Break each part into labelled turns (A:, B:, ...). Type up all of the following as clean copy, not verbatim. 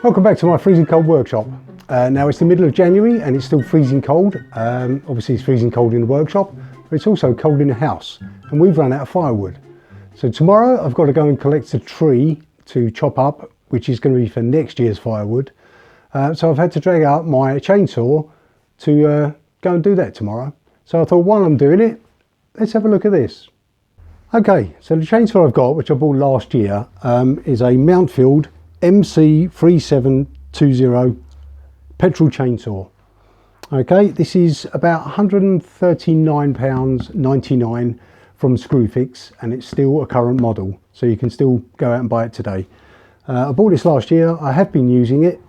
A: Welcome back to my freezing cold workshop. Now it's the middle of January and it's still freezing cold. Obviously it's freezing cold in the workshop, but it's also cold in the house and we've run out of firewood. So tomorrow I've got to go and collect a tree to chop up, which is going to be for next year's firewood. So I've had to drag out my chainsaw to go and do that tomorrow. So I thought while I'm doing it, let's have a look at this. Okay, so the chainsaw I've got, which I bought last year, is a Mountfield MC3720 petrol chainsaw. Okay, this is about £139.99 from Screwfix and it's still a current model, so you can still go out and buy it today. I bought this last year. I have been using it.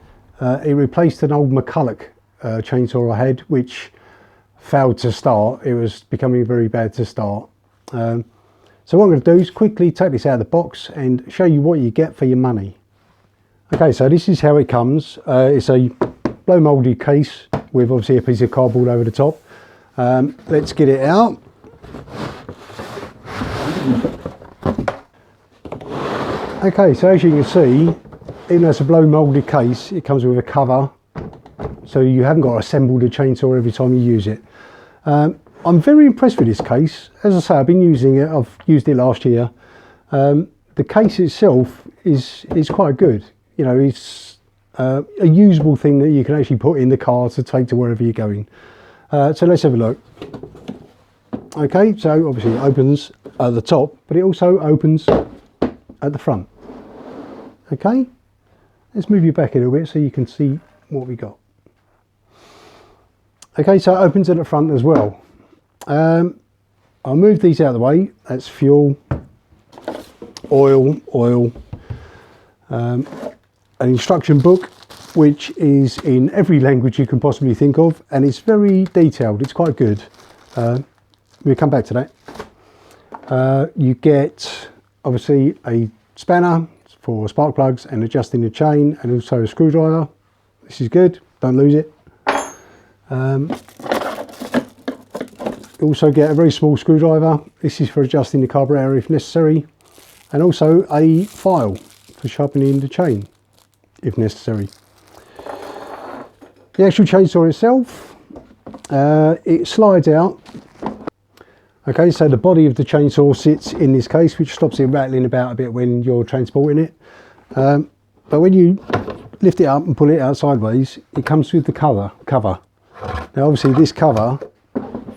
A: It replaced an old McCulloch chainsaw I had, which failed to start. It was becoming very bad to start. So what I'm going to do is quickly take this out of the box and show you what you get for your money. Okay, so this is how it comes. It's a blow moulded case with obviously a piece of cardboard over the top. Let's get it out. Okay, so as you can see, even though it's a blow moulded case, it comes with a cover, so you haven't got to assemble the chainsaw every time you use it. I'm very impressed with this case. As I say, I've been using it. I've used it last year. The case itself is quite good. You know, it's a usable thing that you can actually put in the car to take to wherever you're going. So let's have a look. Okay, so obviously it opens at the top, but it also opens at the front. Okay, let's move you back a little bit so you can see what we got. Okay, so it opens at the front as well. I'll move these out of the way. That's fuel, oil, an instruction book which is in every language you can possibly think of, and it's very detailed. It's quite good. We'll come back to that. You get obviously a spanner for spark plugs and adjusting the chain, and also a screwdriver. This is good, don't lose it. You also get a very small screwdriver. This is for adjusting the carburetor if necessary, and also a file for sharpening the chain if necessary. The actual chainsaw itself, it slides out. Okay, so the body of the chainsaw sits in this case, which stops it rattling about a bit when you're transporting it. But when you lift it up and pull it out sideways, it comes with the cover. Now obviously this cover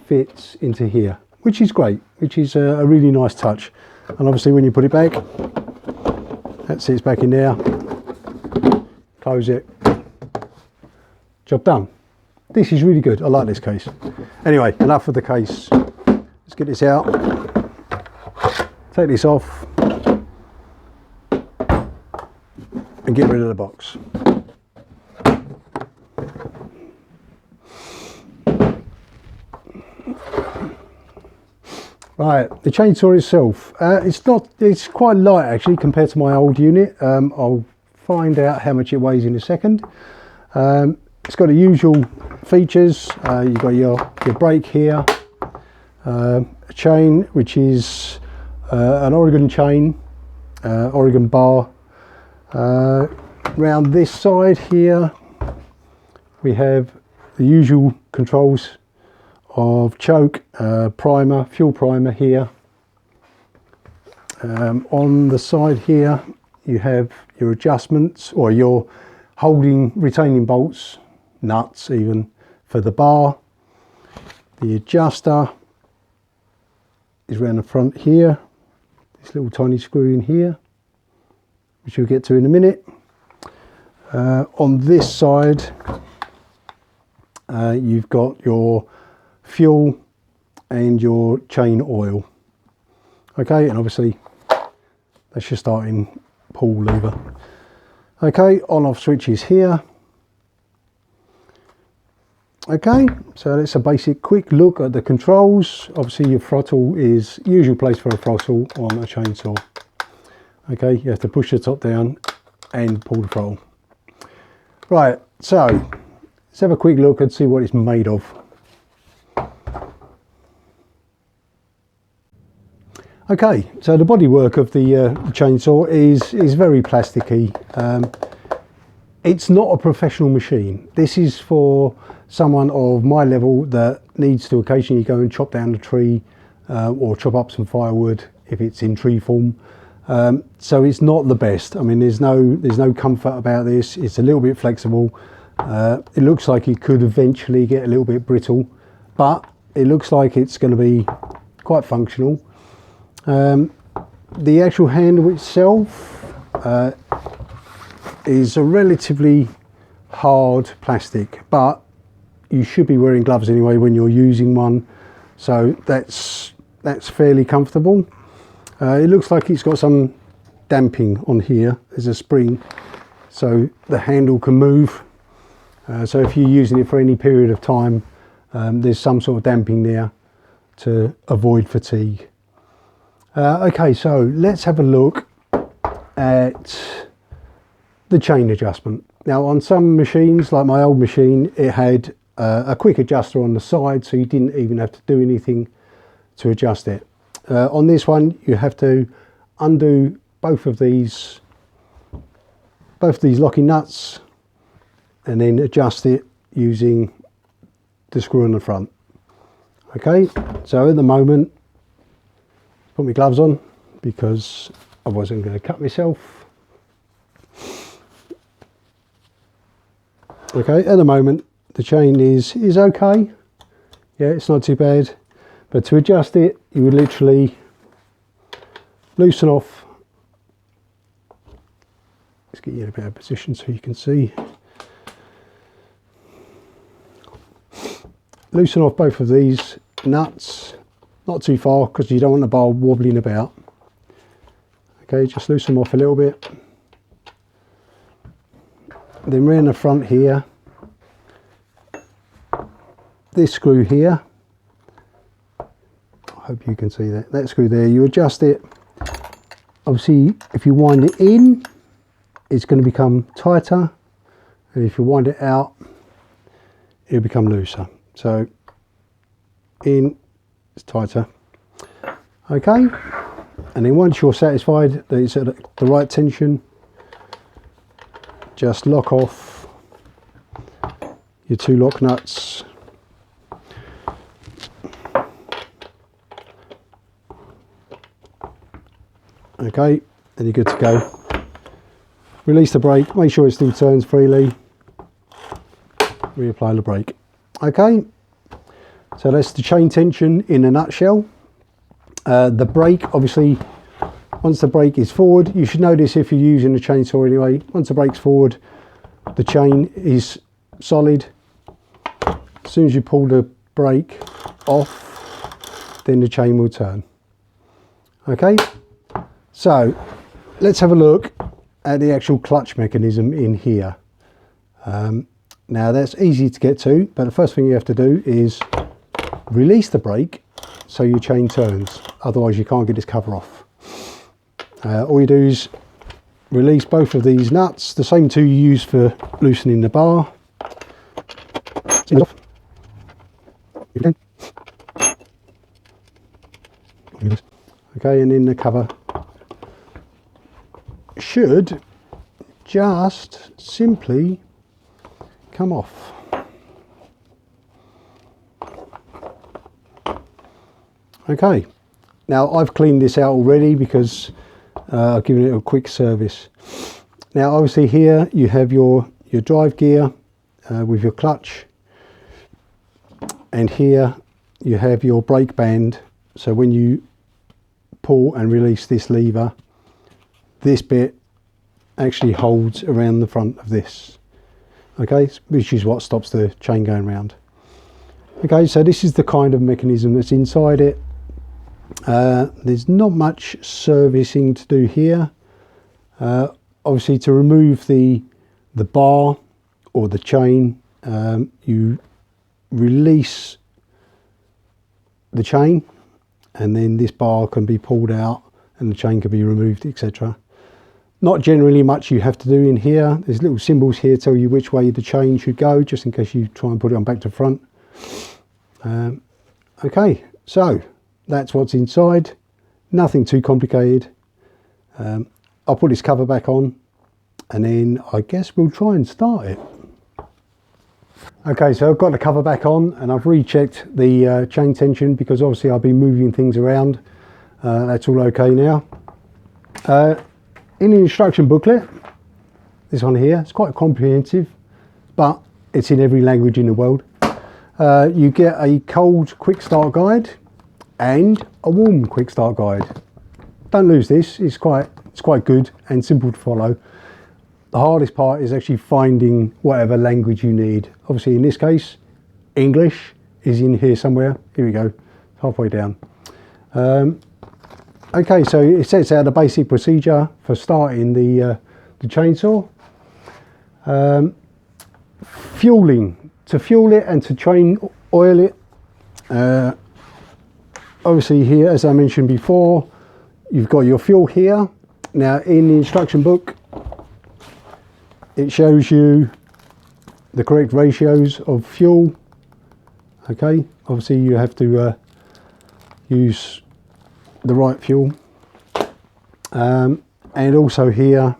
A: fits into here, which is great, which is a really nice touch. And obviously when you put it back, that sits back in there. Close it, job done. This is really good. I like this case. Anyway, enough of the case. Let's get this out, take this off and get rid of the box. Right, the chainsaw itself, it's quite light actually compared to my old unit. I'll find out how much it weighs in a second. It's got the usual features. You've got your brake here, a chain which is an Oregon chain, Oregon bar. Round this side here we have the usual controls of choke, primer, fuel primer here. On the side here you have your adjustments, or your retaining bolts, nuts even, for the bar. The adjuster is around the front here, this little tiny screw in here, which we'll get to in a minute. On this side you've got your fuel and your chain oil. Okay, and obviously that's your starting pull lever. Okay, on off switches here. Okay, so that's a basic quick look at the controls. Obviously your throttle is usual place for a throttle on a chainsaw. Okay, you have to push the top down and pull the throttle. Right, so let's have a quick look and see what it's made of. Okay, so the bodywork of the chainsaw is very plasticky. It's not a professional machine. This is for someone of my level that needs to occasionally go and chop down a tree or chop up some firewood if it's in tree form. So it's not the best. I mean, there's no comfort about this. It's a little bit flexible. It looks like it could eventually get a little bit brittle, but it looks like it's going to be quite functional. The actual handle itself is a relatively hard plastic, but you should be wearing gloves anyway when you're using one, so that's fairly comfortable. It looks like it's got some damping on here. There's a spring so the handle can move, so if you're using it for any period of time, there's some sort of damping there to avoid fatigue. Okay, so let's have a look at the chain adjustment. Now, on some machines, like my old machine, it had a quick adjuster on the side, so you didn't even have to do anything to adjust it. On this one, you have to undo both of these locking nuts and then adjust it using the screw on the front. Okay, so at the moment, put my gloves on because I wasn't going to cut myself. Okay, at the moment the chain is okay. Yeah, it's not too bad, but to adjust it, you would literally loosen off. Let's get you in a better position so you can see. Loosen off both of these nuts, not too far because you don't want the bar wobbling about. Okay, just loosen them off a little bit. Then round the front here, this screw here, I hope you can see that screw there, you adjust it. Obviously if you wind it in, it's going to become tighter, and if you wind it out, it'll become looser. So in, it's tighter. Okay, and then once you're satisfied that it's at the right tension, just lock off your two lock nuts. Okay, and you're good to go. Release the brake, make sure it still turns freely, reapply the brake. Okay, so that's the chain tension in a nutshell. The brake, obviously, once the brake is forward, you should know this if you're using a chainsaw anyway, once the brake's forward, the chain is solid. As soon as you pull the brake off, then the chain will turn. Okay, so let's have a look at the actual clutch mechanism in here. Now that's easy to get to, but the first thing you have to do is release the brake so your chain turns, otherwise you can't get this cover off. All you do is release both of these nuts, the same two you use for loosening the bar. Okay, and then the cover should just simply come off. Okay, now I've cleaned this out already because I've given it a quick service. Now obviously here you have your drive gear with your clutch, and here you have your brake band, so when you pull and release this lever, this bit actually holds around the front of this. Okay, which is what stops the chain going round. Okay, so this is the kind of mechanism that's inside it. There's not much servicing to do here. Obviously, to remove the bar or the chain, you release the chain, and then this bar can be pulled out and the chain can be removed, etc. Not generally much you have to do in here. There's little symbols here tell you which way the chain should go, just in case you try and put it on back to front. Okay, so that's what's inside. Nothing too complicated. I'll put this cover back on and then I guess we'll try and start it. Okay, so I've got the cover back on and I've rechecked the chain tension, because obviously I've been moving things around. That's all okay now. In the instruction booklet, this one here, it's quite comprehensive, but it's in every language in the world. You get a cold quick start guide and a warm quick start guide. Don't lose this, it's quite good and simple to follow. The hardest part is actually finding whatever language you need. Obviously in this case, English is in here somewhere. Here we go, halfway down. Okay, so it sets out the basic procedure for starting the chainsaw. Fueling, to fuel it and to chain oil it. Obviously here, as I mentioned before, you've got your fuel here. Now in the instruction book, it shows you the correct ratios of fuel. Okay, obviously you have to use the right fuel. And also here,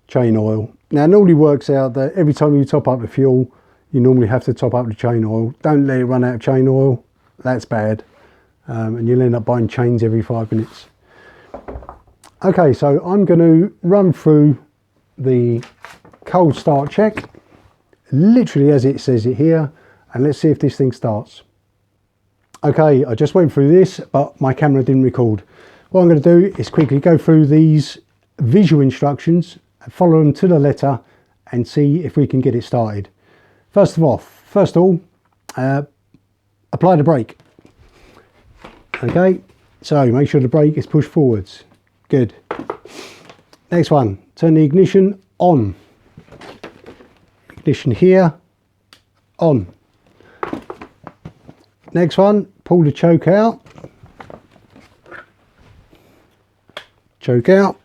A: chain oil. Now it normally works out that every time you top up the fuel, you normally have to top up the chain oil. Don't let it run out of chain oil, that's bad. And you'll end up buying chains every 5 minutes. Okay, so I'm going to run through the cold start check, literally as it says it here, and let's see if this thing starts. Okay, I just went through this, but my camera didn't record. What I'm going to do is quickly go through these visual instructions, follow them to the letter, and see if we can get it started. First of all, apply the brake. Okay, so make sure the brake is pushed forwards. Good. Next one, turn the ignition on. Ignition here, on. Next one, pull the choke out. Choke out.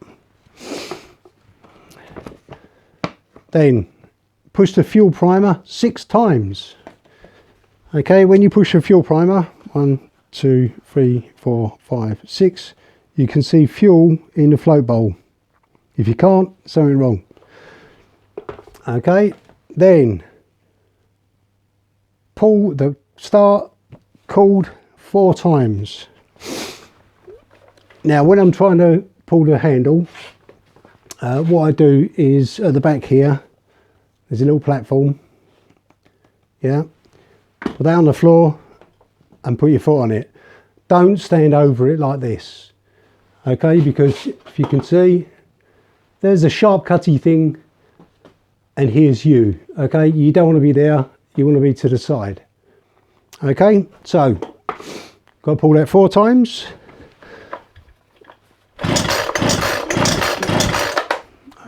A: Then push the fuel primer 6 times. Okay, when you push the fuel primer, 1, 2, 3, 4, 5, 6, you can see fuel in the float bowl. If you can't, something wrong. Okay, then pull the start cord 4 times. Now when I'm trying to pull the handle, what I do is at the back here, there's a little platform. Yeah, put that on the floor and put your foot on it. Don't stand over it like this. Okay, because if you can see, there's a sharp cutty thing, and here's you. Okay, you don't want to be there, you want to be to the side. Okay, so got to pull that 4 times.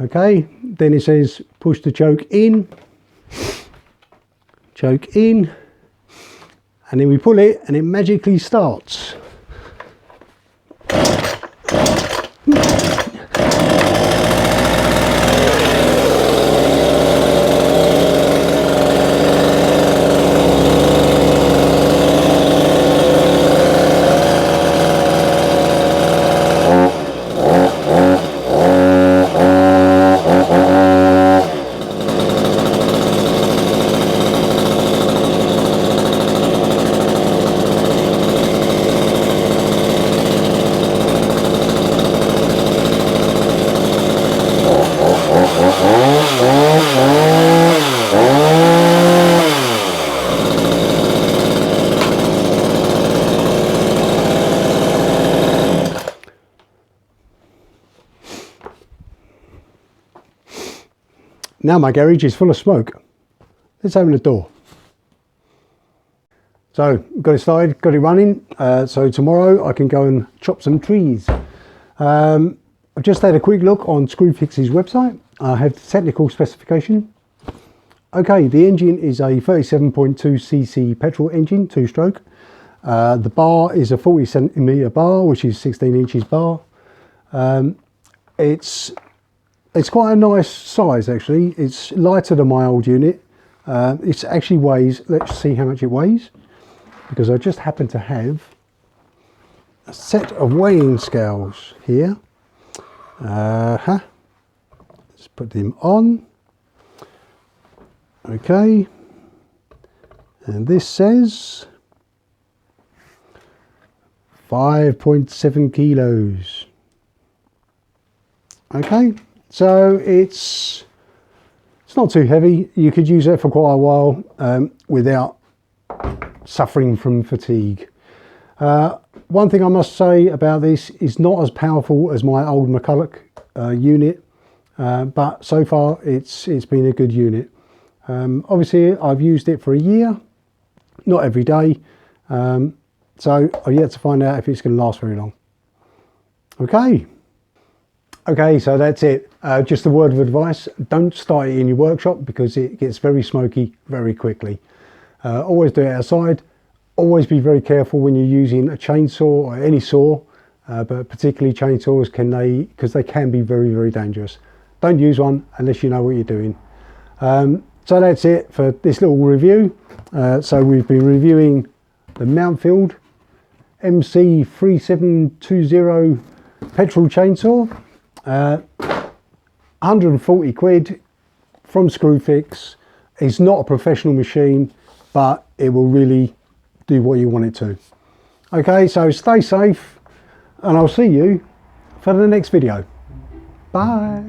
A: Okay, then it says push the choke in, and then we pull it and it magically starts. Now my garage is full of smoke. Let's open the door. So got it started, got it running. So tomorrow I can go and chop some trees. I've just had a quick look on Screwfix's website. I have the technical specification. Okay, the engine is a 37.2cc petrol engine, 2-stroke. The bar is a 40cm bar, which is 16 inches bar. It's quite a nice size actually. It's lighter than my old unit. It actually weighs, let's see how much it weighs, because I just happen to have a set of weighing scales here. Let's put them on. Okay, and this says 5.7 kilos. Okay, so it's not too heavy. You could use it for quite a while without suffering from fatigue. One thing I must say about this is not as powerful as my old McCulloch unit, but so far it's been a good unit. Obviously I've used it for a year, not every day, so I've yet to find out if it's going to last very long. Okay, so that's it. Just a word of advice: don't start it in your workshop because it gets very smoky very quickly. Always do it outside. Always be very careful when you're using a chainsaw or any saw, but particularly chainsaws, because they can be very, very dangerous. Don't use one unless you know what you're doing. So that's it for this little review. So we've been reviewing the Mountfield MC3720 petrol chainsaw. 140 quid from Screwfix. It's not a professional machine, but it will really do what you want it to. Okay, so stay safe and I'll see you for the next video. Bye.